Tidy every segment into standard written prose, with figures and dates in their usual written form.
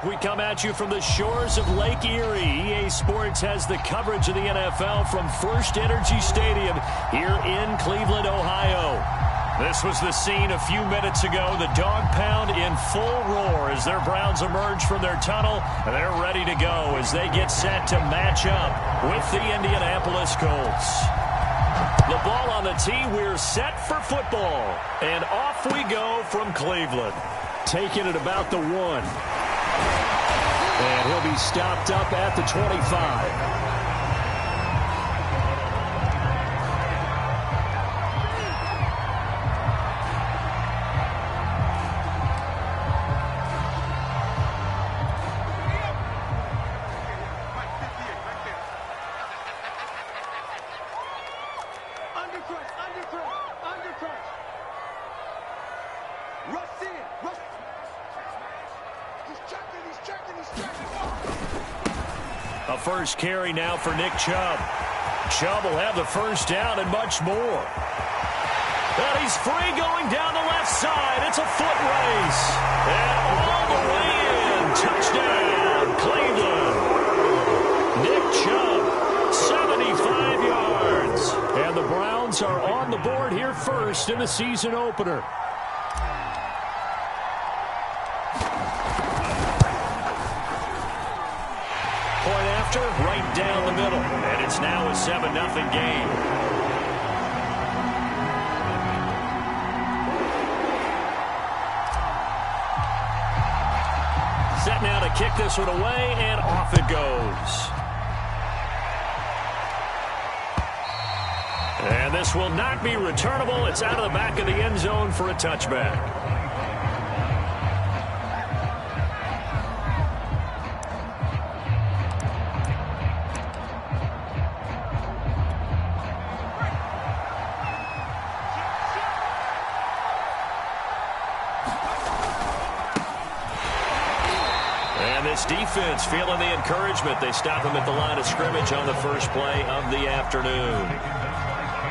We come at you from the shores of Lake Erie. EA Sports has the coverage of the NFL from First Energy Stadium here in Cleveland, Ohio. This was the scene a few minutes ago. The dog pound in full roar as their Browns emerge from their tunnel. They're ready to go as they get set to match up with the Indianapolis Colts. The ball on the tee. We're set for football. And off we go from Cleveland. Taking it about the 1. And he'll be stopped up at the 25. A first carry now for Nick Chubb. Chubb will have the first down and much more. And he's free going down the left side. It's a foot race. And all the way in. Touchdown, Cleveland. Nick Chubb, 75 yards. And the Browns are on the board here first in the season opener. Right down the middle, and it's now a 7-0 game. Set now to kick this one away, and off it goes. And this will not be returnable. It's out of the back of the end zone for a touchback. Defense feeling the encouragement. They stop him at the line of scrimmage on the first play of the afternoon.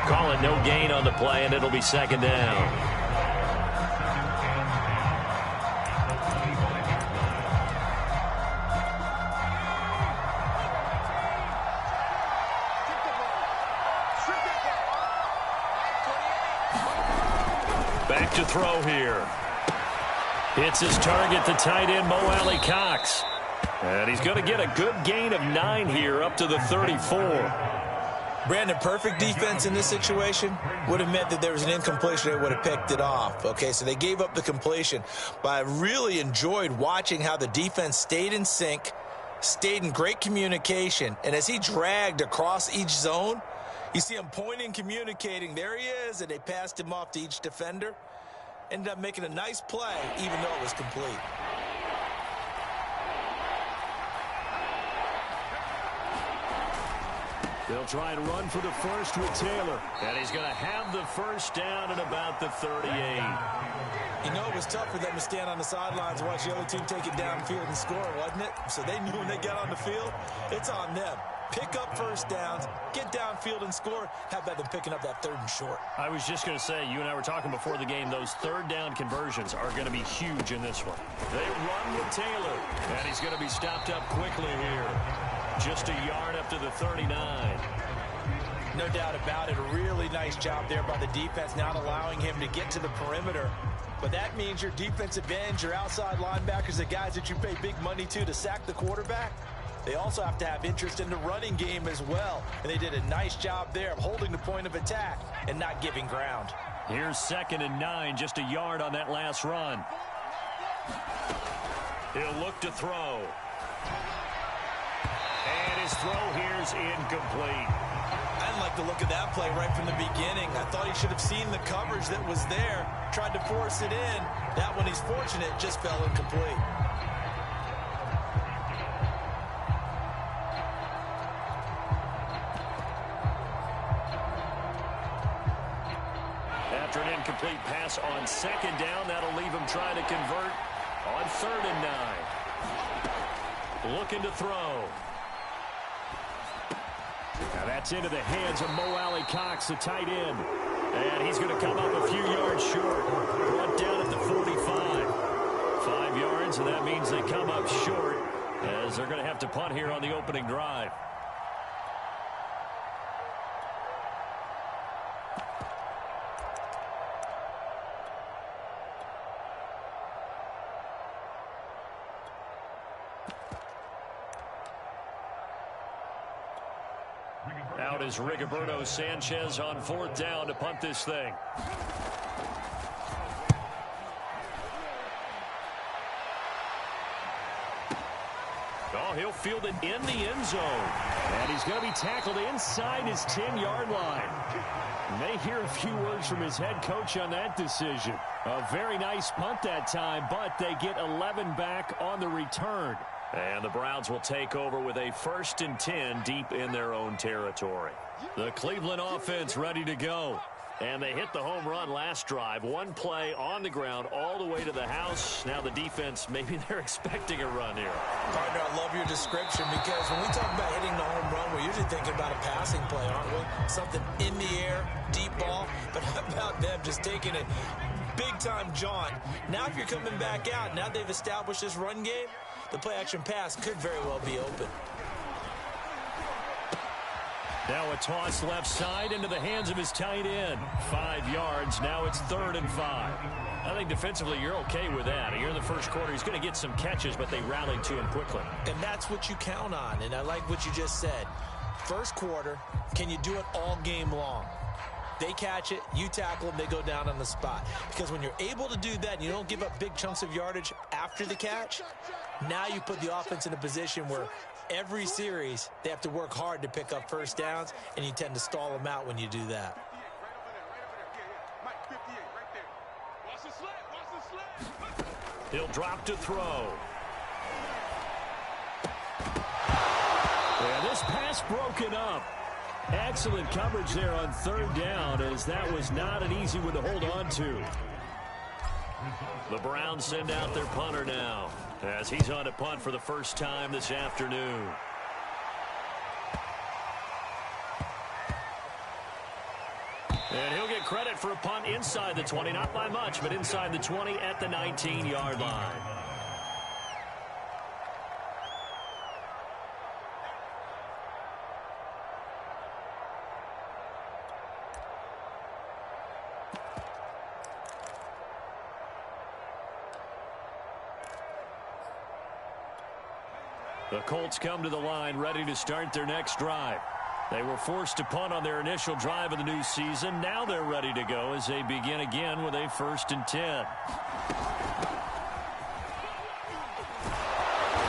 Call it no gain on the play, and it'll be second down. Back to throw here. Hits his target, the tight end, Mo Alley Cox. And he's going to get a good gain of 9 here up to the 34. Brandon, perfect defense in this situation would have meant that there was an incompletion. They would have picked it off. Okay, so they gave up the completion. But I really enjoyed watching how the defense stayed in sync, stayed in great communication. And as he dragged across each zone, you see him pointing, communicating. There he is, and they passed him off to each defender. Ended up making a nice play, even though it was complete. They'll try and run for the first with Taylor. And he's going to have the first down at about the 38. You know, it was tough for them to stand on the sidelines and watch the other team take it downfield and score, wasn't it? So they knew when they got on the field, it's on them. Pick up first downs, get downfield and score. How about them picking up that 3rd and short? I was just going to say, you and I were talking before the game, those 3rd down conversions are going to be huge in this one. They run with Taylor, and he's going to be stopped up quickly here. Just a yard up to the 39. No doubt about it. A really nice job there by the defense, not allowing him to get to the perimeter. But that means your defensive ends, your outside linebackers, the guys that you pay big money to sack the quarterback, they also have to have interest in the running game as well. And they did a nice job there of holding the point of attack and not giving ground. Here's 2nd and 9, just a yard on that last run. He'll look to throw. And his throw here's incomplete. I didn't like the look of that play right from the beginning. I thought he should have seen the coverage that was there, tried to force it in. That one, he's fortunate, just fell incomplete. After an incomplete pass on 2nd down, that'll leave him trying to convert on 3rd and 9. Looking to throw. Now that's into the hands of Mo Alley Cox, the tight end. And he's going to come up a few yards short. Brought down at the 45. 5 yards. yards, and that means they come up short as they're going to have to punt here on the opening drive. Out is Rigoberto Sanchez on 4th down to punt this thing. Oh, he'll field it in the end zone. And he's going to be tackled inside his 10-yard line. May hear a few words from his head coach on that decision. A very nice punt that time, but they get 11 back on the return. And the Browns will take over with a 1st and 10 deep in their own territory. The Cleveland offense ready to go. And they hit the home run last drive. One play on the ground all the way to the house. Now the defense, maybe they're expecting a run here. Partner, I love your description because when we talk about hitting the home run, we're usually thinking about a passing play, aren't we? Something in the air, deep ball. But how about them just taking it big-time jaunt? Now if you're coming back out, now they've established this run game, the play-action pass could very well be open. Now a toss left side into the hands of his tight end. 5 yards. Now it's 3rd and 5. I think defensively you're okay with that. Here in the first quarter, he's going to get some catches, but they rallied to him quickly. And that's what you count on, and I like what you just said. First quarter, can you do it all game long? They catch it, you tackle them, they go down on the spot. Because when you're able to do that and you don't give up big chunks of yardage after the catch, now you put the offense in a position where every series they have to work hard to pick up first downs, and you tend to stall them out when you do that. He'll drop to throw. And this pass broken up. Excellent coverage there on 3rd down, as that was not an easy one to hold on to. The Browns send out their punter now, as he's on to punt for the first time this afternoon. And he'll get credit for a punt inside the 20, not by much, but inside the 20 at the 19-yard line. The Colts come to the line ready to start their next drive. They were forced to punt on their initial drive of the new season. Now they're ready to go as they begin again with a 1st and 10.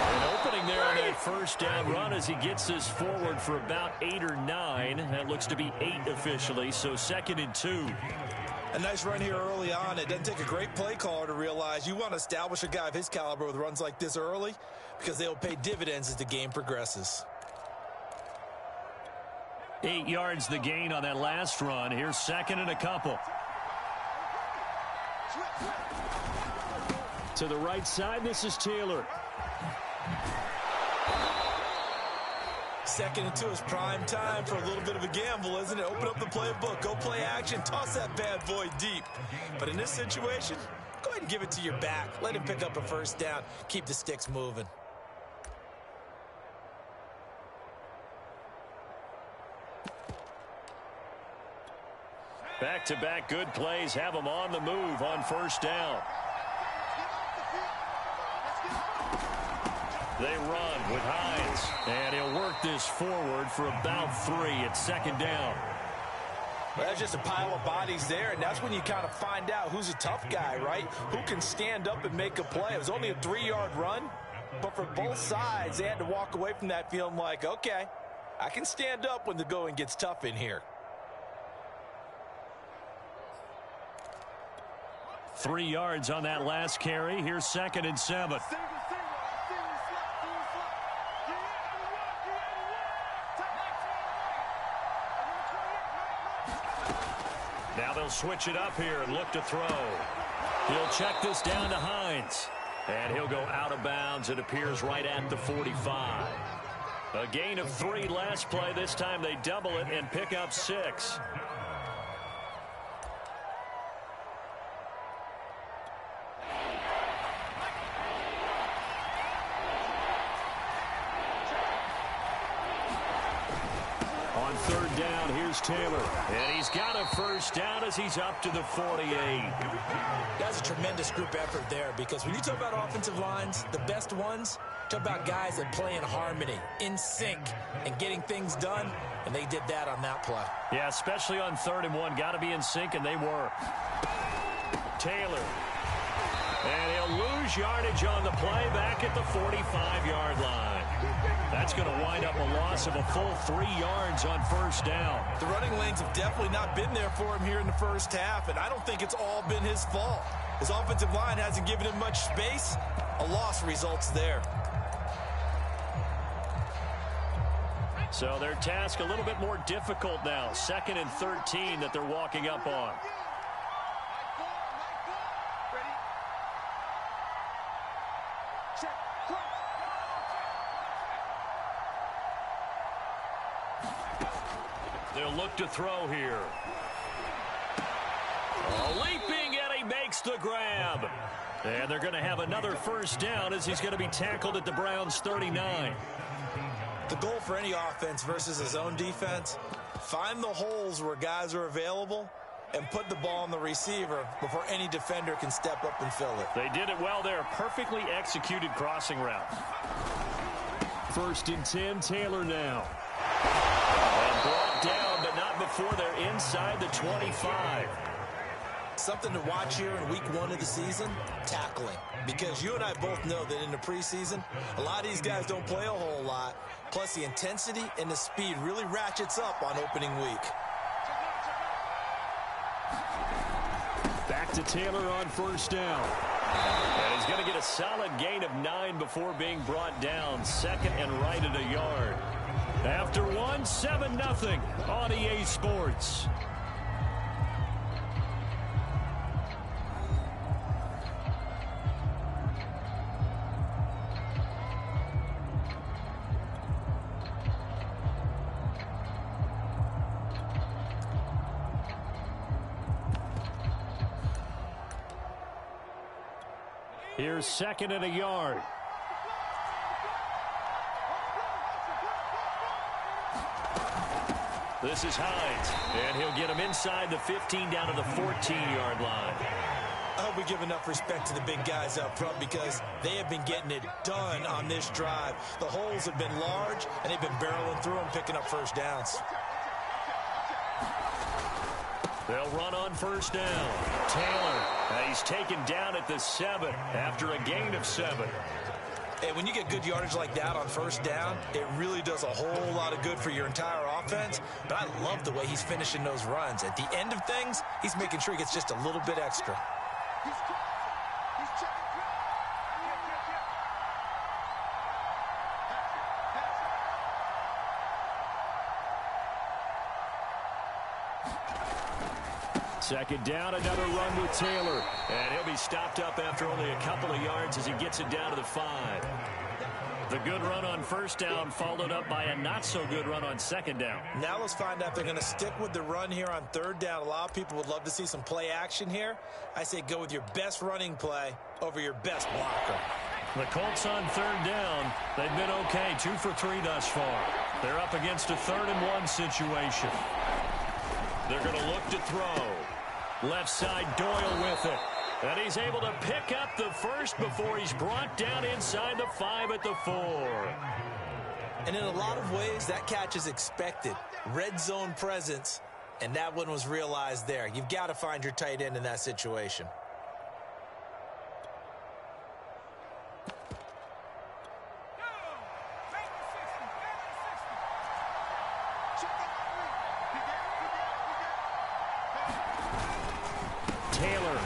An opening there on that 1st down run as he gets this forward for about 8 or 9. That looks to be 8 officially, so 2nd and 2. A nice run here early on. It doesn't take a great play caller to realize you want to establish a guy of his caliber with runs like this early, because they'll pay dividends as the game progresses. 8 yards the gain on that last run. Here's 2nd and a couple. To the right side, this is Taylor. 2nd and 2 is prime time for a little bit of a gamble, isn't it? Open up the playbook, go play action, toss that bad boy deep. But in this situation, go ahead and give it to your back. Let him pick up a 1st down. Keep the sticks moving. Back-to-back good plays have them on the move on 1st down. They run with Hines, and he'll work this forward for about 3 at 2nd down. Well, that's just a pile of bodies there, and that's when you kind of find out who's a tough guy, right? Who can stand up and make a play. It was only a 3-yard run, but for both sides, they had to walk away from that feeling like, okay, I can stand up when the going gets tough in here. 3 yards on that last carry. Here's 2nd and 7. Now they'll switch it up here and look to throw. He'll check this down to Hines. And he'll go out of bounds. It appears right at the 45. A gain of 3 last play. This time they double it and pick up 6. third down. Here's Taylor. And he's got a first down as he's up to the 48. That's a tremendous group effort there, because when you talk about offensive lines, the best ones, talk about guys that play in harmony, in sync, and getting things done, and they did that on that play. Yeah, especially on 3rd and 1. Got to be in sync, and they were. Taylor. And he'll lose yardage on the play back at the 45-yard line. That's going to wind up a loss of a full 3 yards on first down. The running lanes have definitely not been there for him here in the first half, and I don't think it's all been his fault. His offensive line hasn't given him much space. A loss results there. So their task a little bit more difficult now. 2nd and 13 that they're walking up on. They'll look to throw here. Leaping, and he makes the grab. And they're going to have another first down as he's going to be tackled at the Browns' 39. The goal for any offense versus his own defense, find the holes where guys are available and put the ball on the receiver before any defender can step up and fill it. They did it well there. Perfectly executed crossing route. 1st and 10, Taylor now. And brought down, but not before they're inside the 25. Something to watch here in week 1 of the season, tackling. Because you and I both know that in the preseason, a lot of these guys don't play a whole lot. Plus, the intensity and the speed really ratchets up on opening week. Back to Taylor on first down. And he's going to get a solid gain of 9 before being brought down. 2nd and right at a yard. After 1, 7-0 on EA Sports. Here's 2nd and a yard. This is Hines, and he'll get him inside the 15 down to the 14-yard line. I hope we give enough respect to the big guys up front, because they have been getting it done on this drive. The holes have been large, and they've been barreling through them, picking up first downs. They'll run on first down. Taylor, he's taken down at the 7 after a gain of 7. And when you get good yardage like that on first down, it really does a whole lot of good for your entire offense. But I love the way he's finishing those runs. At the end of things, he's making sure he gets just a little bit extra. Second down, another run with Taylor. And he'll be stopped up after only a couple of yards as he gets it down to the 5. The good run on first down followed up by a not-so-good run on second down. Now let's find out if they're going to stick with the run here on third down. A lot of people would love to see some play action here. I say go with your best running play over your best blocker. The Colts on third down, they've been okay, 2 for 3 thus far. They're up against a 3rd and 1 situation. They're going to look to throw. Left side, Doyle with it. And he's able to pick up the first before he's brought down inside the 5 at the 4. And in a lot of ways, that catch is expected. Red zone presence, and that one was realized there. You've got to find your tight end in that situation. Taylor.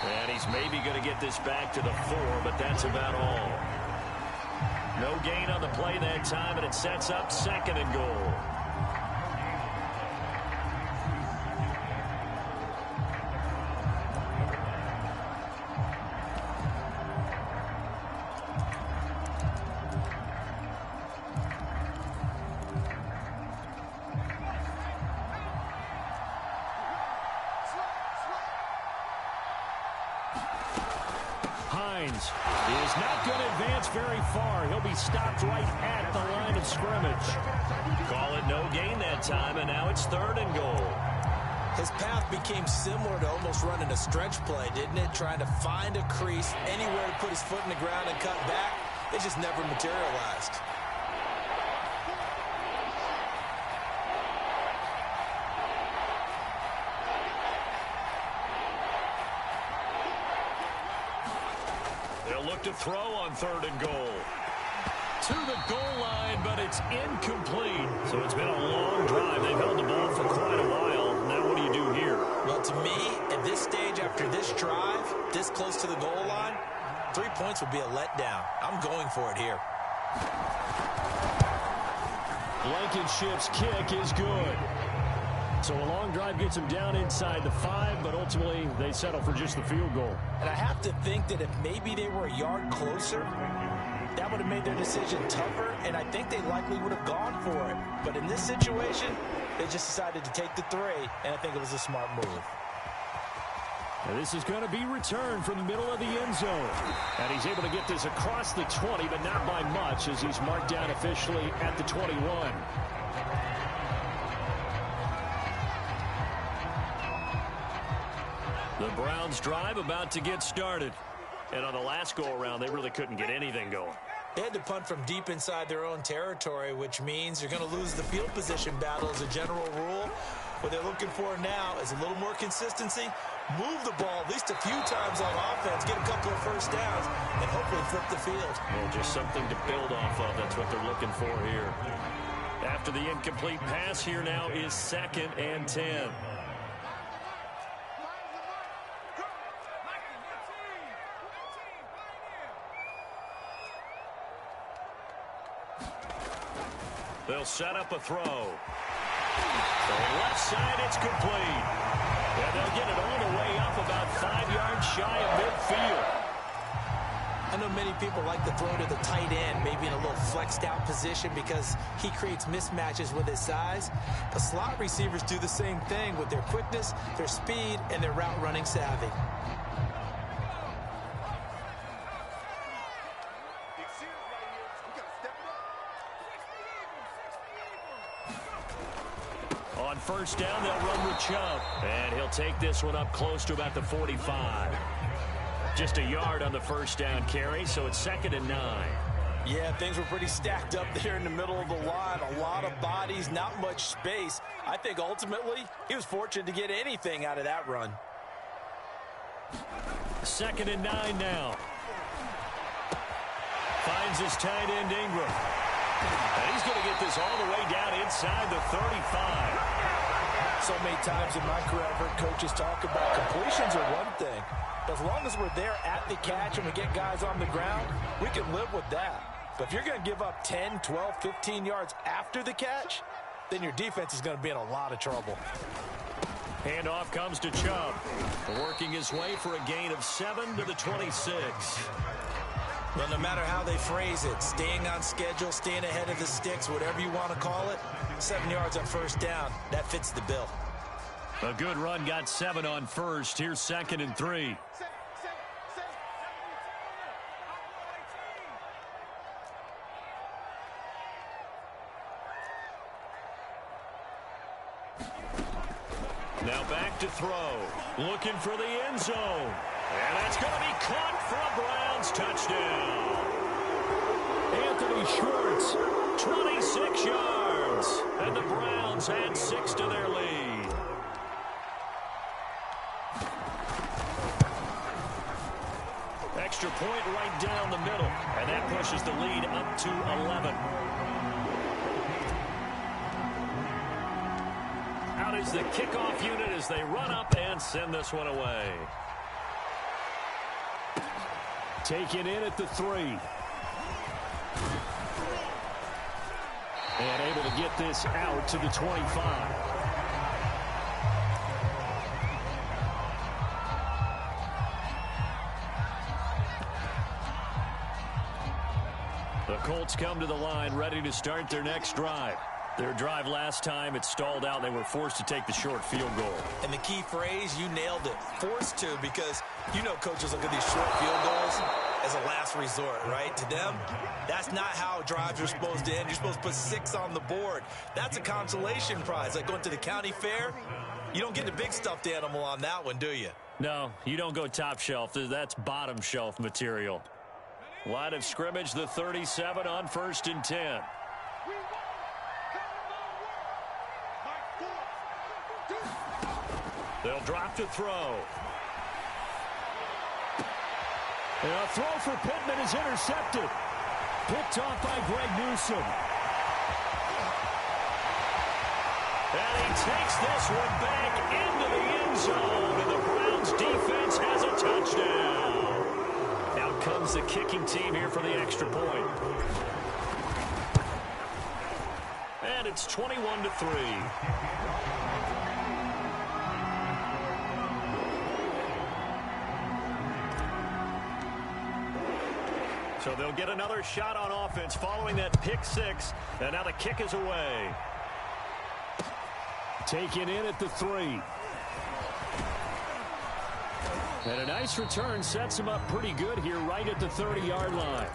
And he's maybe going to get this back to the 4, but that's about all. No gain on the play that time, and it sets up 2nd and goal. Hines is not going to advance very far. He'll be stopped right at the line of scrimmage. Call it no gain time, and now it's 3rd and goal. His path became similar to almost running a stretch play, didn't it? Trying to find a crease, anywhere to put his foot in the ground and cut back. It just never materialized. They'll look to throw on 3rd and goal. To the goal line, but it's incomplete. So it's been a long drive. They've held the ball for quite a while. Now what do you do here? Well, to me, at this stage after this drive, this close to the goal line, 3 points would be a letdown. I'm going for it here. Blankenship's kick is good. So a long drive gets them down inside the 5, but ultimately they settle for just the field goal. And I have to think that if maybe they were a yard closer, that would have made their decision tougher, and I think they likely would have gone for it. But in this situation, they just decided to take the 3, and I think it was a smart move. And this is going to be returned from the middle of the end zone. And he's able to get this across the 20, but not by much, as he's marked down officially at the 21. The Browns drive about to get started. And on the last go-around, they really couldn't get anything going. They had to punt from deep inside their own territory, which means you're going to lose the field position battle as a general rule. What they're looking for now is a little more consistency, move the ball at least a few times on offense, get a couple of first downs, and hopefully flip the field. Well, just something to build off of. That's what they're looking for here. After the incomplete pass, here now is 2nd and 10. They'll set up a throw. The left side, it's complete. And they'll get it all the way up about 5 yards shy of midfield. I know many people like to throw to the tight end, maybe in a little flexed out position because he creates mismatches with his size. But slot receivers do the same thing with their quickness, their speed, and their route running savvy. On 1st down, they'll run with Chubb. And he'll take this one up close to about the 45. Just a yard on the 1st down carry, so it's 2nd and 9. Yeah, things were pretty stacked up there in the middle of the line. A lot of bodies, not much space. I think ultimately he was fortunate to get anything out of that run. 2nd and 9 now. Finds his tight end Ingram. And he's going to get this all the way down inside the 35. So many times in my career I've heard coaches talk about completions are one thing. As long as we're there at the catch and we get guys on the ground, we can live with that. But if you're going to give up 10, 12, 15 yards after the catch, then your defense is going to be in a lot of trouble. Handoff comes to Chubb, working his way for a gain of 7 to the 26. Well, no matter how they phrase it, staying on schedule, staying ahead of the sticks, whatever you want to call it, 7 yards on 1st down, that fits the bill. A good run got 7 on 1st. Here's 2nd and 3. Now back to throw. Looking for the end zone. And that's going to be caught for a Browns touchdown. Anthony Schwartz, 26 yards. And the Browns add 6 to their lead. Extra point right down the middle. And that pushes the lead up to 11. Out is the kickoff unit as they run up and send this one away. Taken in at the 3. And able to get this out to the 25. The Colts come to the line ready to start their next drive. Their drive last time, it stalled out. They were forced to take the short field goal. And the key phrase, you nailed it. Forced to, because you know coaches look at these short field goals. as a last resort, right? To them, that's not how drives are supposed to end. You're supposed to put 6 on the board. That's a consolation prize. Like going to the county fair, you don't get the big stuffed animal on that one, do you? No, you don't go top shelf. That's bottom shelf material. Line of scrimmage, the 37 on 1st and 10. They'll drop to throw. And a throw for Pittman is intercepted. Picked off by Greg Newsome. And he takes this one back into the end zone. And the Browns defense has a touchdown. Out comes the kicking team here for the extra point. And it's 21-3. So they'll get another shot on offense following that pick 6. And now the kick is away. Taken in at the 3. And a nice return sets him up pretty good here right at the 30-yard line.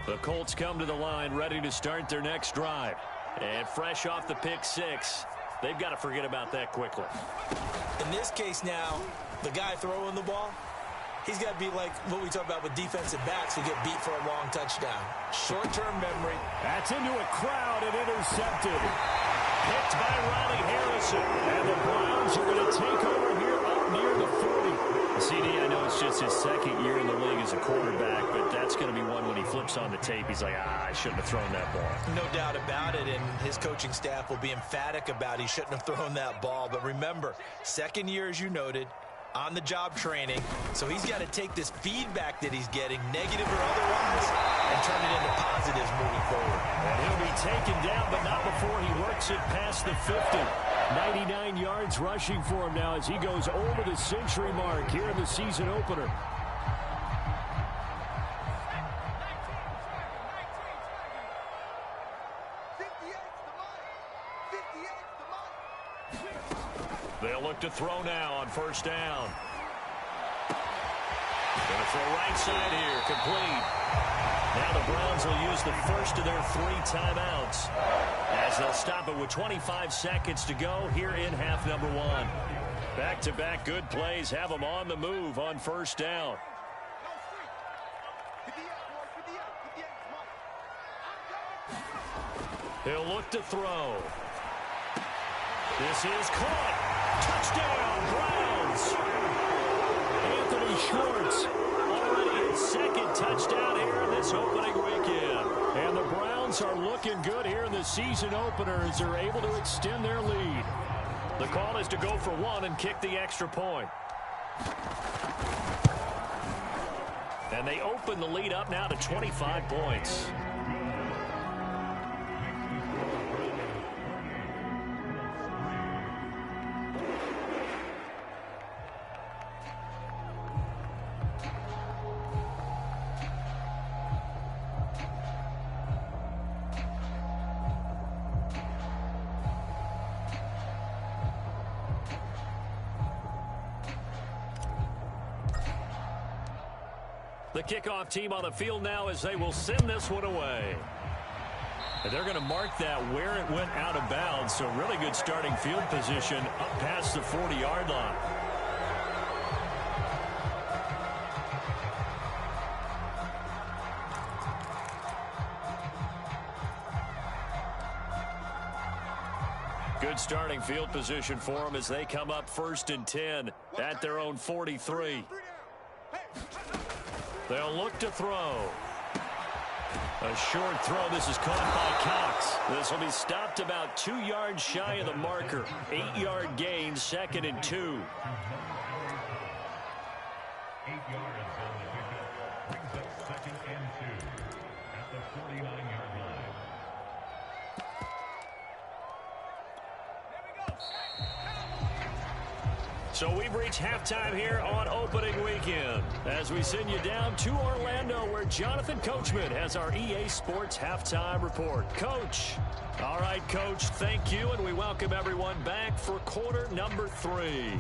The Colts come to the line ready to start their next drive. And fresh off the pick 6. They've got to forget about that quickly. In this case now, the guy throwing the ball, he's got to be like what we talk about with defensive backs who get beat for a long touchdown. Short-term memory. That's into a crowd and intercepted. Picked by Riley Harrison. And the Browns are going to take over here up near the 40. CD, I know it's just his second year in the league as a quarterback, but that's going to be one when he flips on the tape. He's like, I shouldn't have thrown that ball. No doubt about it, and his coaching staff will be emphatic about he shouldn't have thrown that ball. But remember, second year, as you noted, on-the-job training, so he's got to take this feedback that he's getting, negative or otherwise, and turn it into positives moving forward. And he'll be taken down, but not before he works it past the 50. 99 yards rushing for him now as he goes over the century mark here in the season opener. They'll look to throw now on 1st down. Going to throw right side here, complete. Now the Browns will use the first of their 3 timeouts as they'll stop it with 25 seconds to go here in half number 1. Back-to-back good plays have them on the move on 1st down. He'll look to throw. This is caught. Touchdown, Browns. Anthony Schwartz already his 2nd touchdown here in this opening weekend. And the Browns are looking good here in the season opener as they're able to extend their lead. The call is to go for 1 and kick the extra point. And they open the lead up now to 25 points. The kickoff team on the field now as they will send this one away. And they're going to mark that where it went out of bounds. So really good starting field position up past the 40-yard line. Good starting field position for them as they come up 1st and 10 at their own 43. They'll look to throw. A short throw. This is caught by Cox. This will be stopped about 2 yards shy of the marker. 8-yard gain, 2nd and 2. 8 yards on the pickup. Brings up 2nd and 2 at the 49-yard line. So we've reached halftime here on opening weekend as we send you down to Orlando where Jonathan Coachman has our EA Sports halftime report. Coach. All right, Coach, thank you, and we welcome everyone back for quarter number 3.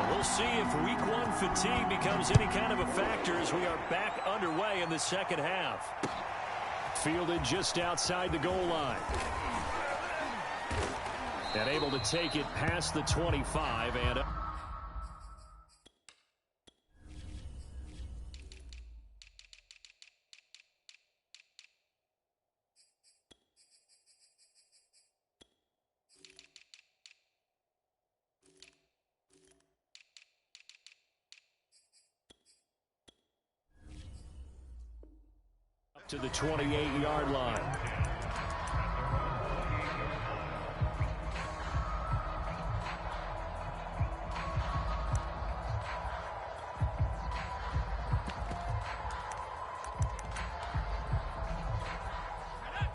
We'll see if week 1 fatigue becomes any kind of a factor as we are back underway in the second half. Fielded just outside the goal line. And able to take it past the 25 and to the 28-yard line.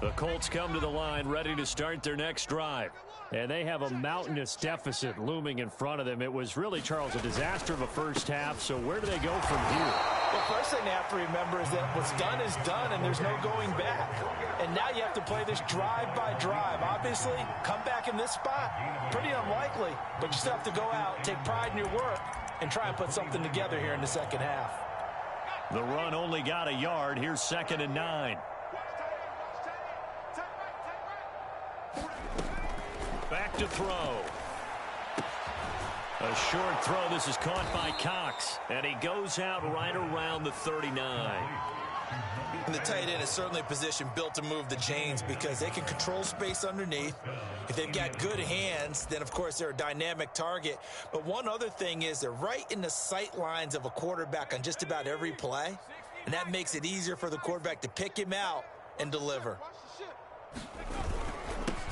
The Colts come to the line ready to start their next drive. And they have a mountainous deficit looming in front of them. It was really, Charles, a disaster of a first half. So where do they go from here? Well, first thing they have to remember is that what's done is done, and there's no going back. And now you have to play this drive by drive. Obviously, come back in this spot, pretty unlikely. But you still have to go out, take pride in your work, and try and put something together here in the second half. The run only got a yard. Here's 2nd and 9. Back to throw. A short throw. This is caught by Cox. And he goes out right around the 39. And the tight end is certainly a position built to move the chains because they can control space underneath. If they've got good hands, then, of course, they're a dynamic target. But one other thing is they're right in the sight lines of a quarterback on just about every play. And that makes it easier for the quarterback to pick him out and deliver.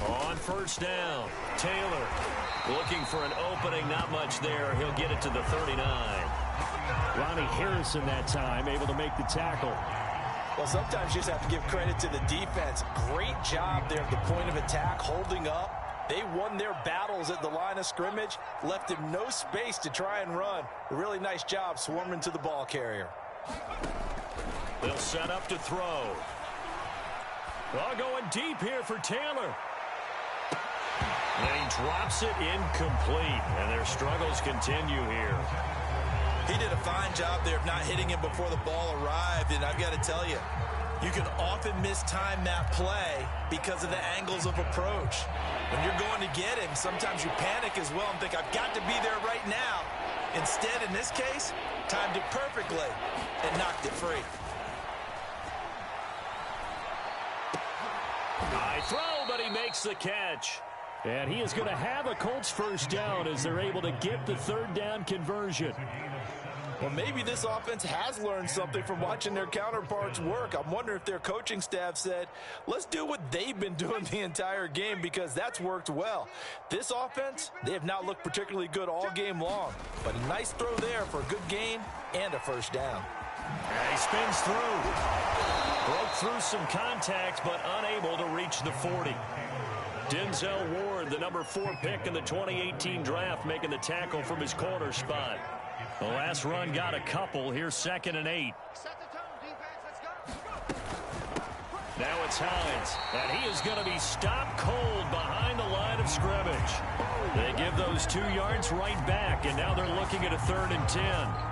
On first down, Taylor looking for an opening. Not much there. He'll get it to the 39. Ronnie Harrison that time able to make the tackle. Well, sometimes you just have to give credit to the defense. Great job there at the point of attack, holding up. They won their battles at the line of scrimmage, left him no space to try and run. A really nice job swarming to the ball carrier. They'll set up to throw. Well, going deep here for Taylor. And he drops it incomplete, and their struggles continue here. He did a fine job there of not hitting him before the ball arrived, and I've got to tell you, you can often mistime that play because of the angles of approach. When you're going to get him, sometimes you panic as well and think, I've got to be there right now. Instead, in this case, timed it perfectly and knocked it free. High throw, but he makes the catch. And he is going to have a Colts first down as they're able to get the third down conversion. Well, maybe this offense has learned something from watching their counterparts work. I'm wondering if their coaching staff said, let's do what they've been doing the entire game because that's worked well. This offense, they have not looked particularly good all game long. But a nice throw there for a good gain and a first down. And he spins through. Broke through some contact, but unable to reach the 40. Denzel Ward, the number 4 pick in the 2018 draft, making the tackle from his corner spot. The last run got a couple. Here's 2nd and 8. Now it's Hines, and he is going to be stopped cold behind the line of scrimmage. They give those 2 yards right back, and now they're looking at a 3rd and 10.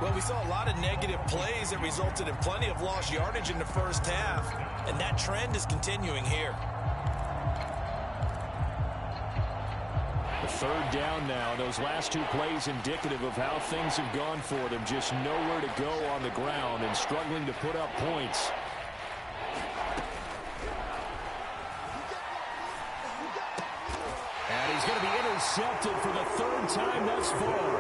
Well, we saw a lot of negative plays that resulted in plenty of lost yardage in the first half, and that trend is continuing here. The 3rd down now. Those last 2 plays indicative of how things have gone for them. Just nowhere to go on the ground and struggling to put up points. And he's going to be intercepted for the 3rd time thus far.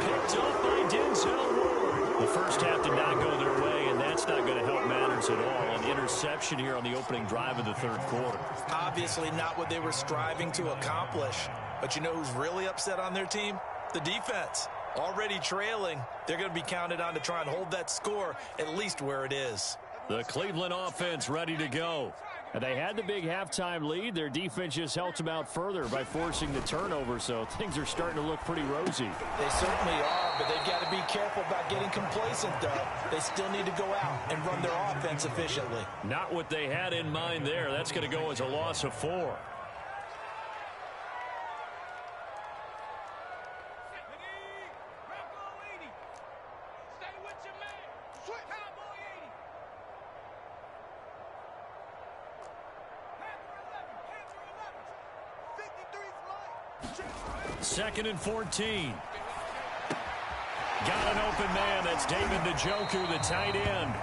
Picked up by Denzel Ward. The first half did not go their way, and that's not going to help matters at all. An interception here on the opening drive of the 3rd quarter. Obviously not what they were striving to accomplish. But you know who's really upset on their team? The defense. Already trailing, they're going to be counted on to try and hold that score at least where it is. The Cleveland offense ready to go. And they had the big halftime lead. Their defense just helped them out further by forcing the turnover, so things are starting to look pretty rosy. They certainly are, but they've got to be careful about getting complacent, though. They still need to go out and run their offense efficiently. Not what they had in mind there. That's going to go as a loss of 4. Second and 14. Got an open man. That's David Njoku, the tight end.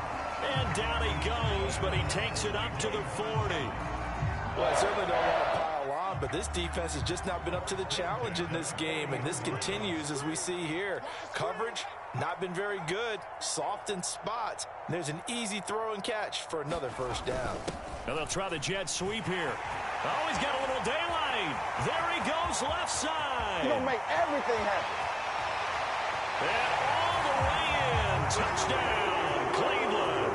And down he goes, but he takes it up to the 40. Well, I certainly don't want to pile on, but this defense has just not been up to the challenge in this game, and this continues as we see here. Coverage, not been very good. Soft in spots. There's an easy throw and catch for another first down. Now they'll try the jet sweep here. Oh, he's got a little daylight. There he goes, left side. He's going to make everything happen. And all the way in. Touchdown, Cleveland.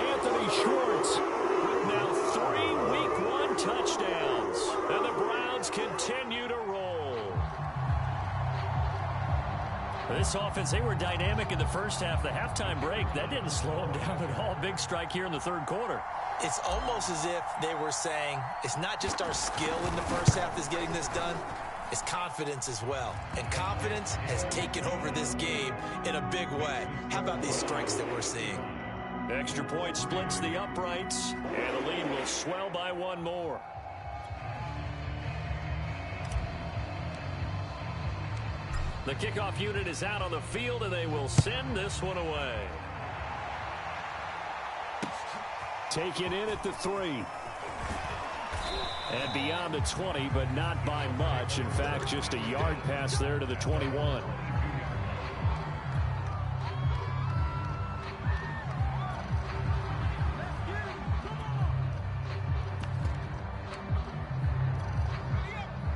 Anthony Schwartz with now 3 Week 1 touchdowns. And the Browns continue to roll. This offense, they were dynamic in the first half. The halftime break, that didn't slow them down at all. Big strike here in the third quarter. It's almost as if they were saying, it's not just our skill in the first half that's getting this done, it's confidence as well. And confidence has taken over this game in a big way. How about these strikes that we're seeing? Extra point splits the uprights, and the lead will swell by 1 more. The kickoff unit is out on the field, and they will send this one away. Taken in at the 3. And beyond the 20, but not by much. In fact, just a yard pass there to the 21.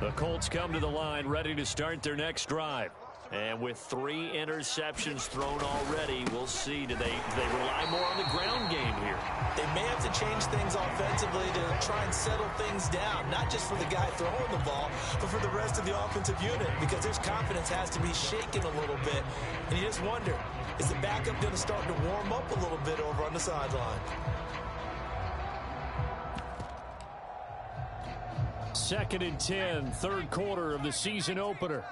The Colts come to the line, ready to start their next drive. And with 3 interceptions thrown already, we'll see. Do they rely more on the ground game here? They may have to change things offensively to try and settle things down, not just for the guy throwing the ball, but for the rest of the offensive unit, because their confidence has to be shaken a little bit. And you just wonder, is the backup going to start to warm up a little bit over on the sideline? Second and 10, third quarter of the season opener.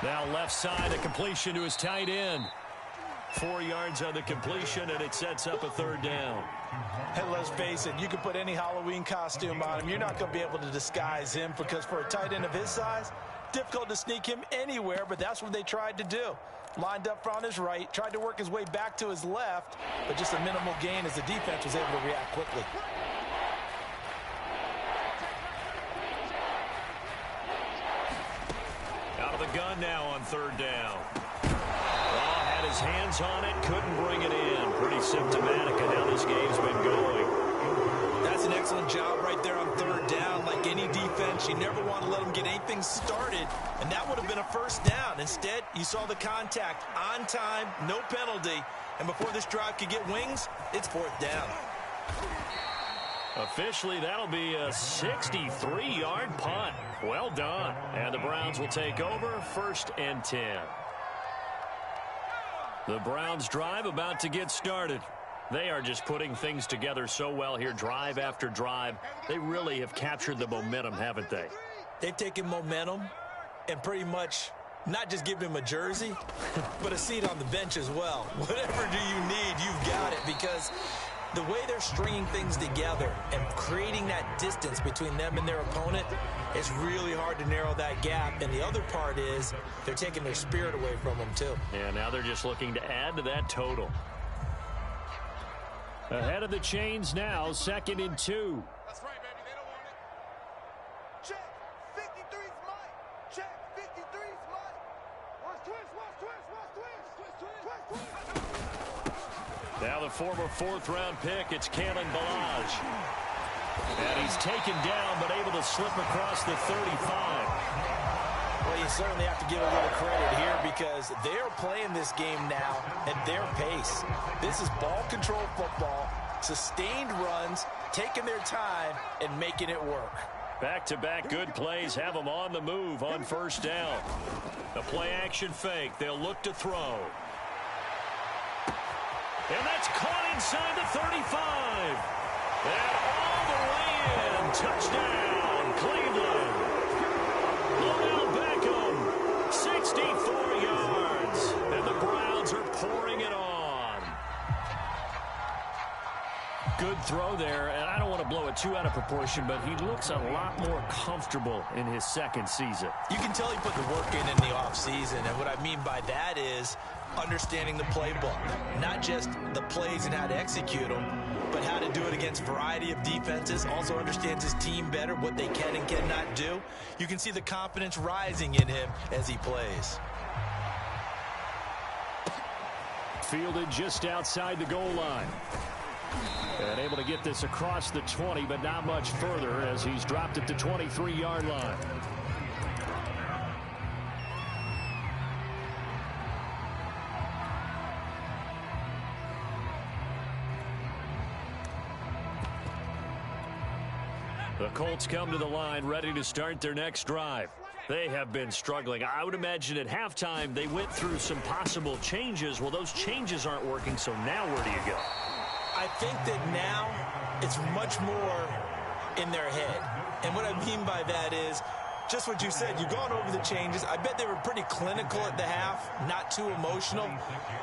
Now left side, a completion to his tight end. 4 yards on the completion, and it sets up a third down. Hey, let's face it, you can put any Halloween costume on him. You're not going to be able to disguise him, because for a tight end of his size, difficult to sneak him anywhere, but that's what they tried to do. Lined up on his right, tried to work his way back to his left, but just a minimal gain as the defense was able to react quickly. Out of the gun now on third down. Oh, had his hands on it, couldn't bring it in. Pretty symptomatic of how this game's been going. That's an excellent job right there on third down. Like any defense, you never want to let them get anything started, and that would have been a first down. Instead, you saw the contact on time, no penalty, and before this drive could get wings, it's fourth down. Officially, that'll be a 63-yard punt. Well done. And the Browns will take over, 1st and 10. The Browns drive about to get started. They are just putting things together so well here, drive after drive. They really have captured the momentum, haven't they? They've taken momentum and pretty much not just give him a jersey, but a seat on the bench as well. Whatever do you need, you've got it, because the way they're stringing things together and creating that distance between them and their opponent, it's really hard to narrow that gap. And the other part is they're taking their spirit away from them, too. Yeah, now they're just looking to add to that total. Ahead of the chains now, 2nd and 2. That's right, baby. They don't want it. Check. 53's Mike. Check. 53's Mike. Now the former fourth-round pick, it's Kalen Ballage. And he's taken down, but able to slip across the 35. Well, you certainly have to give a little credit here because they're playing this game now at their pace. This is ball control football, sustained runs, taking their time, and making it work. Back-to-back good plays have them on the move on first down. The play-action fake. They'll look to throw. And that's caught inside the 35. And all the way in. Touchdown, Cleveland. Odell Beckham, 64 yards. And the Browns are pouring it on. Good throw there, and I don't want to blow it too out of proportion, but he looks a lot more comfortable in his second season. You can tell he put the work in the offseason, and what I mean by that is understanding the playbook. Not just the plays and how to execute them, but how to do it against a variety of defenses. Also understands his team better, what they can and cannot do. You can see the confidence rising in him as he plays. Fielded just outside the goal line. And able to get this across the 20, but not much further as he's dropped at the 23-yard line. The Colts come to the line ready to start their next drive. They have been struggling. I would imagine at halftime they went through some possible changes. Well, those changes aren't working, so now where do you go? I think that now it's much more in their head. And what I mean by that is just what you said. You've gone over the changes. I bet they were pretty clinical at the half, not too emotional.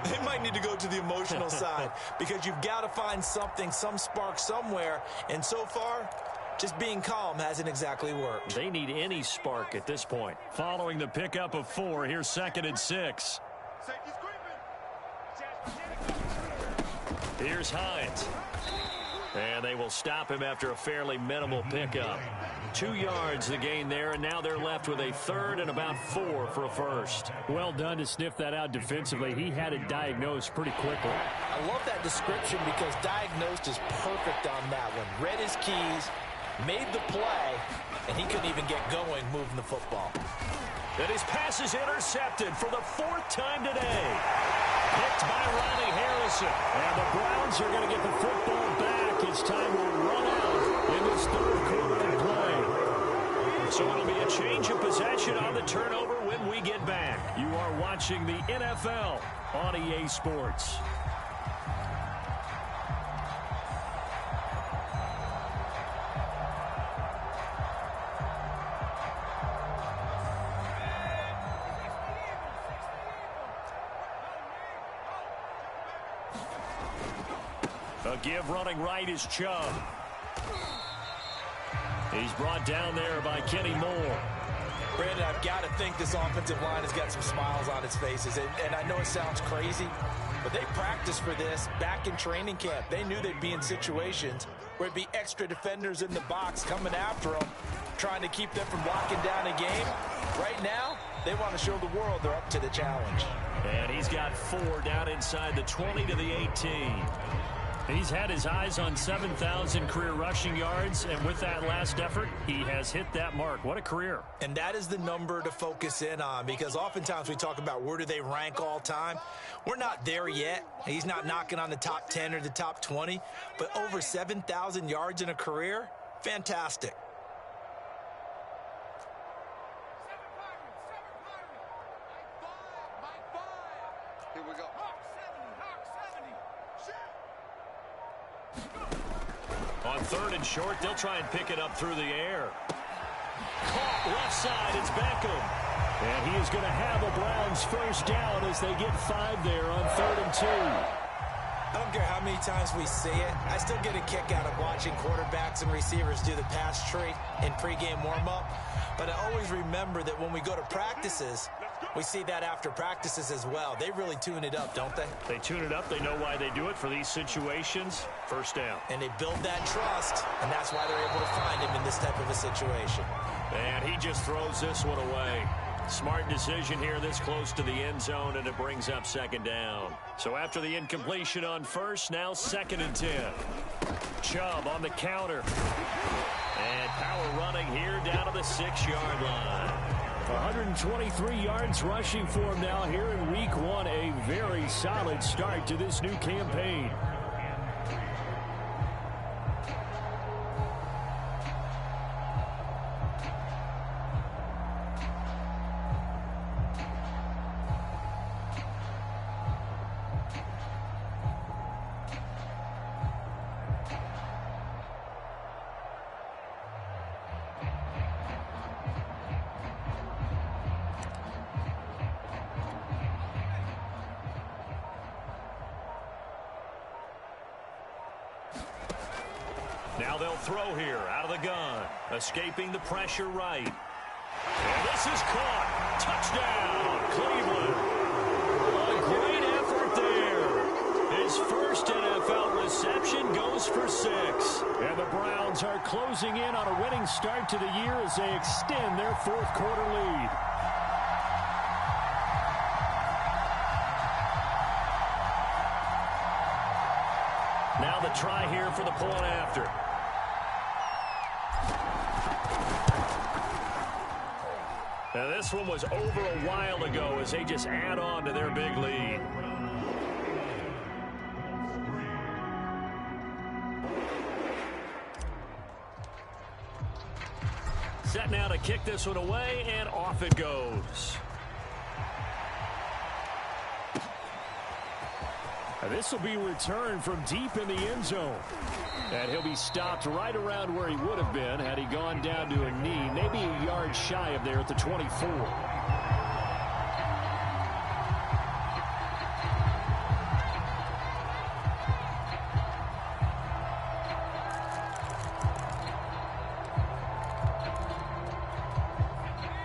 They might need to go to the emotional side because you've got to find something, some spark somewhere. And so far, just being calm hasn't exactly worked. They need any spark at this point. Following the pickup of 4, here's 2nd and 6. Here's Hines. And they will stop him after a fairly minimal pickup. 2 yards the gain there, and now they're left with a 3rd and about 4 for a first. Well done to sniff that out defensively. He had it diagnosed pretty quickly. I love that description because diagnosed is perfect on that one. Read his keys, made the play, and he couldn't even get going moving the football. And his pass is intercepted for the 4th time today. Picked by Riley Harrison. And the Browns are going to get the football back as time will run out in this 3rd quarter of play. So it'll be a change of possession on the turnover when we get back. You are watching the NFL on EA Sports. A give running right is Chubb. He's brought down there by Kenny Moore. Brandon, I've got to think this offensive line has got some smiles on its faces. And I know it sounds crazy, but they practiced for this back in training camp. They knew they'd be in situations where it'd be extra defenders in the box coming after them, trying to keep them from locking down a game. Right now, they want to show the world they're up to the challenge. And he's got 4 down inside the 20 to the 18. He's had his eyes on 7,000 career rushing yards, and with that last effort, he has hit that mark. What a career. And that is the number to focus in on, because oftentimes we talk about where do they rank all time. We're not there yet. He's not knocking on the top 10 or the top 20, but over 7,000 yards in a career, fantastic. Here we go. On 3rd and short, they'll try and pick it up through the air. Caught left side, it's Beckham. And he is going to have a Browns first down as they get 5 there on 3rd and 2. I don't care how many times we see it. I still get a kick out of watching quarterbacks and receivers do the pass tree in pregame warm-up. But I always remember that when we go to practices, we see that after practices as well. They really tune it up, don't they? They tune it up. They know why they do it for these situations. First down. And they build that trust, and that's why they're able to find him in this type of a situation. And he just throws this one away. Smart decision here this close to the end zone, and it brings up second down. So after the incompletion on first, now 2nd and 10. Chubb on the counter. And power running here down to the 6-yard line. 123 yards rushing for him now here in week 1. A very solid start to this new campaign. Now they'll throw here out of the gun. Escaping the pressure right. And this is caught. Touchdown, Cleveland. A great effort there. His first NFL reception goes for 6. And the Browns are closing in on a winning start to the year as they extend their 4th quarter lead. Now the try here for the point after. Now this one was over a while ago as they just add on to their big lead. Set now to kick this one away, and off it goes. This will be returned from deep in the end zone. And he'll be stopped right around where he would have been had he gone down to a knee, maybe a yard shy of there at the 24.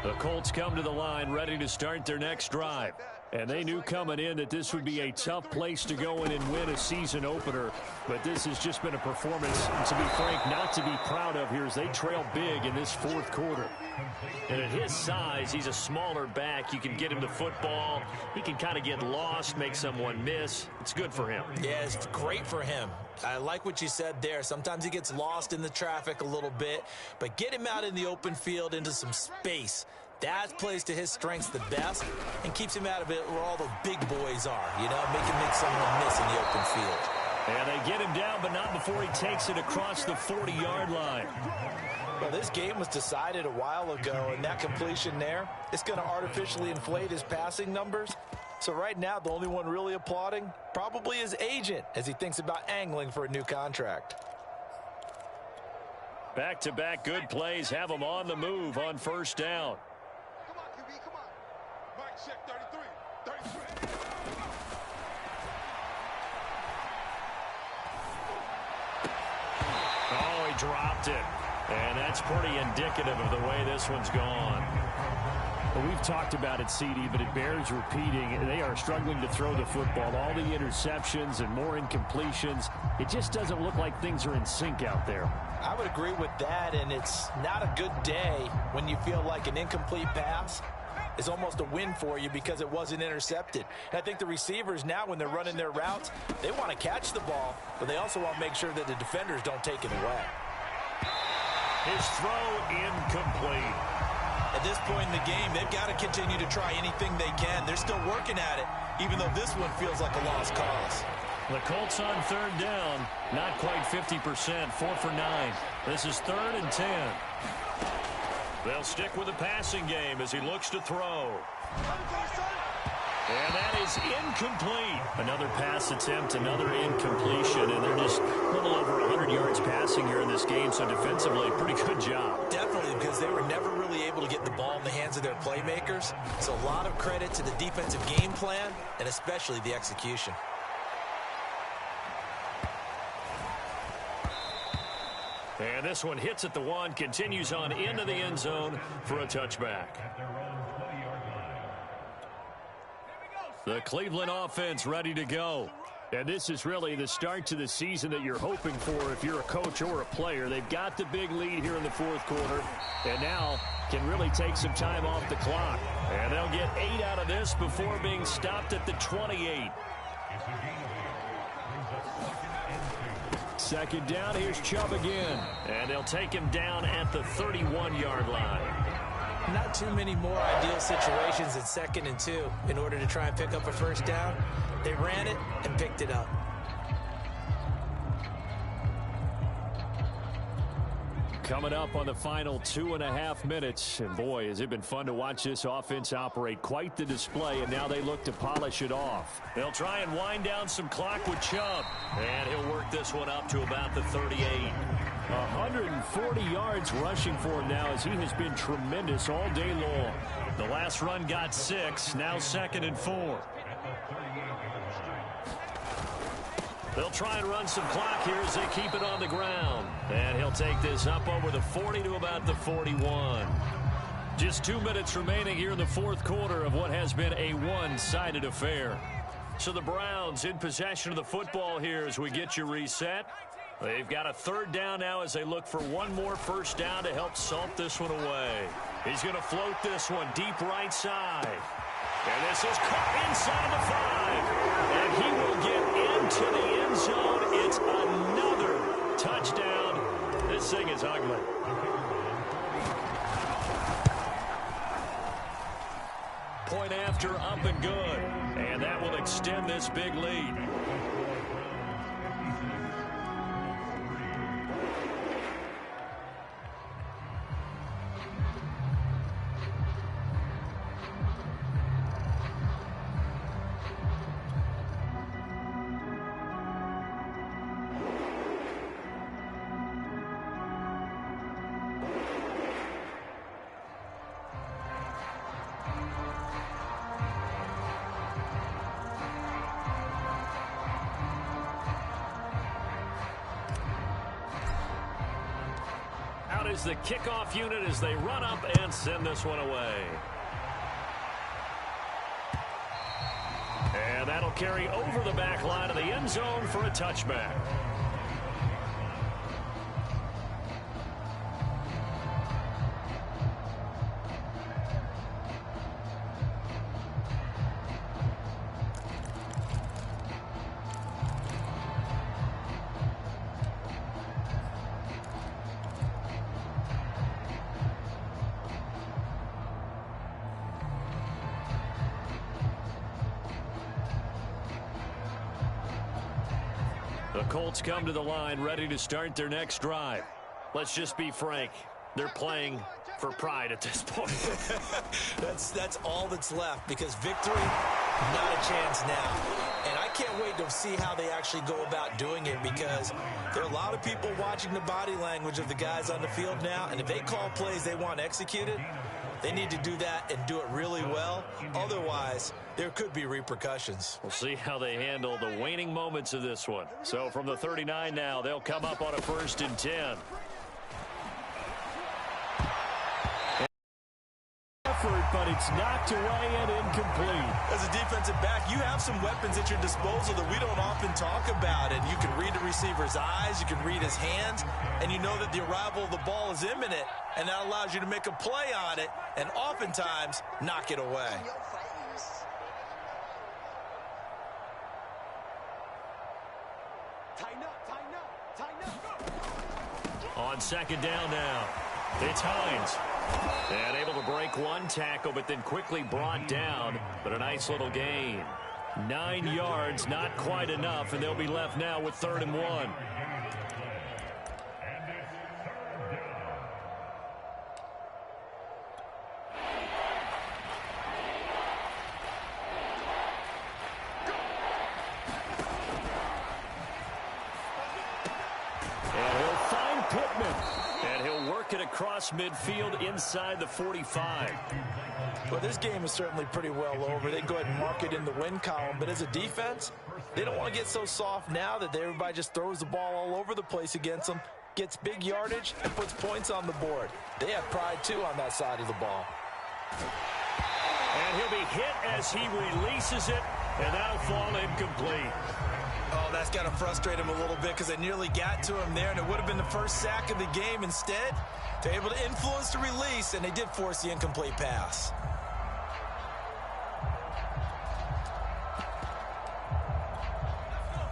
The Colts come to the line ready to start their next drive. And they knew coming in that this would be a tough place to go in and win a season opener. But this has just been a performance, to be frank, not to be proud of here as they trail big in this 4th quarter. And at his size, he's a smaller back. You can get him the football. He can kind of get lost, make someone miss. It's good for him. Yeah, it's great for him. I like what you said there. Sometimes he gets lost in the traffic a little bit. But get him out in the open field into some space. That plays to his strengths the best and keeps him out of it where all the big boys are, you know, make someone miss in the open field. And they get him down, but not before he takes it across the 40-yard line. Well, this game was decided a while ago, and that completion there, it's going to artificially inflate his passing numbers. So right now, the only one really applauding, probably his agent, as he thinks about angling for a new contract. Back-to-back good plays have him on the move on first down. Check 33. 33. Oh, he dropped it. And that's pretty indicative of the way this one's gone. Well, we've talked about it, CD, but it bears repeating. They are struggling to throw the football. All the interceptions and more incompletions. It just doesn't look like things are in sync out there. I would agree with that, and it's not a good day when you feel like an incomplete pass is almost a win for you because it wasn't intercepted. And I think the receivers now, when they're running their routes, they want to catch the ball, but they also want to make sure that the defenders don't take it away. His throw incomplete. At this point in the game, they've got to continue to try anything they can. They're still working at it, even though this one feels like a lost cause. The Colts on 3rd down, not quite 50%, 4 for 9. This is 3rd and 10. They'll stick with the passing game as he looks to throw. And that is incomplete. Another pass attempt, another incompletion, and they're just a little over 100 yards passing here in this game, so defensively, pretty good job. Definitely, because they were never really able to get the ball in the hands of their playmakers. So a lot of credit to the defensive game plan, and especially the execution. And this one hits at the 1, continues on into the end zone for a touchback. The Cleveland offense ready to go. And this is really the start to the season that you're hoping for if you're a coach or a player. They've got the big lead here in the fourth quarter, and now can really take some time off the clock. And they'll get 8 out of this before being stopped at the 28. Second down, here's Chubb again. And they'll take him down at the 31-yard line. Not too many more ideal situations in 2nd and 2 in order to try and pick up a first down. They ran it and picked it up. Coming up on the final 2.5 minutes. And boy, has it been fun to watch this offense operate. Quite the display, and now they look to polish it off. They'll try and wind down some clock with Chubb. And he'll work this one up to about the 38. 140 yards rushing for him now as he has been tremendous all day long. The last run got 6, now 2nd and 4. They'll try and run some clock here as they keep it on the ground. And he'll take this up over the 40 to about the 41. Just 2 minutes remaining here in the fourth quarter of what has been a one-sided affair. So the Browns in possession of the football here as we get you reset. They've got a 3rd down now as they look for one more first down to help salt this one away. He's going to float this one deep right side. And this is caught inside the 5. And he will get into the end zone. It's another touchdown. This thing is ugly. Point after, up and good. And that will extend this big lead. Is the kickoff unit as they run up and send this one away. And that'll carry over the back line of the end zone for a touchback. The Colts come to the line ready to start their next drive. Let's just be frank. They're playing for pride at this point. That's all that's left because victory, not a chance now. And I can't wait to see how they actually go about doing it because there are a lot of people watching the body language of the guys on the field now. And if they call plays they want executed, they need to do that and do it really well. Otherwise, there could be repercussions. We'll see how they handle the waning moments of this one. So from the 39 now, they'll come up on a 1st and 10. Effort, but it's knocked away and incomplete. As a defensive back, you have some weapons at your disposal that we don't often talk about. And you can read the receiver's eyes, you can read his hands, and you know that the arrival of the ball is imminent. And that allows you to make a play on it and oftentimes knock it away. On 2nd down now, it's Hines. And able to break one tackle, but then quickly brought down. But a nice little gain. 9 yards, not quite enough, and they'll be left now with 3rd and 1. Across midfield inside the 45. Well, this game is certainly pretty well over. They go ahead and mark it in the win column. But as a defense, they don't want to get so soft now that everybody just throws the ball all over the place against them, gets big yardage, and puts points on the board. They have pride, too, on that side of the ball. And he'll be hit as he releases it, and that'll fall incomplete. Oh, that's got to frustrate him a little bit because they nearly got to him there, and it would have been the first sack of the game. Instead, they're able to influence the release, and they did force the incomplete pass.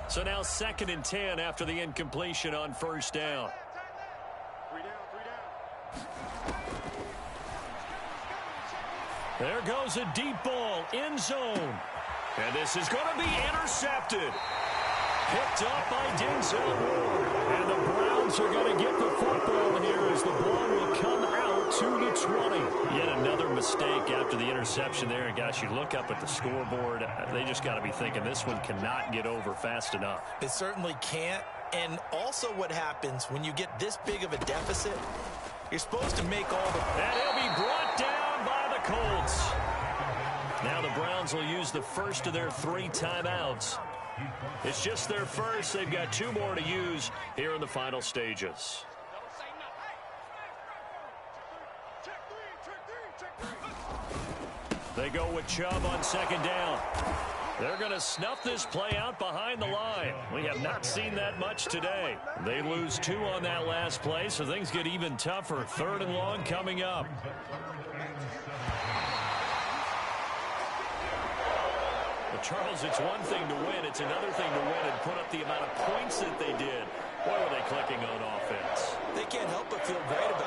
So now 2nd and 10 after the incompletion on first down. 3 down, 3 down. There goes a deep ball, end zone. And this is going to be intercepted. Picked up by Denzel Ward. And the Browns are going to get the football here as the ball will come out to the 20. Yet another mistake after the interception there. And gosh, you look up at the scoreboard, they just got to be thinking this one cannot get over fast enough. It certainly can't. And also what happens when you get this big of a deficit, you're supposed to make all the... And he'll be brought down by the Colts. Now the Browns will use the first of their 3 timeouts. It's just their first. They've got 2 more to use here in the final stages. They go with Chubb on 2nd down. They're going to snuff this play out behind the line. We have not seen that much today. They lose 2 on that last play, so things get even tougher. 3rd and long coming up. Well, Charles, it's one thing to win. It's another thing to win and put up the amount of points that they did. Boy, were they clicking on offense. They can't help but feel great about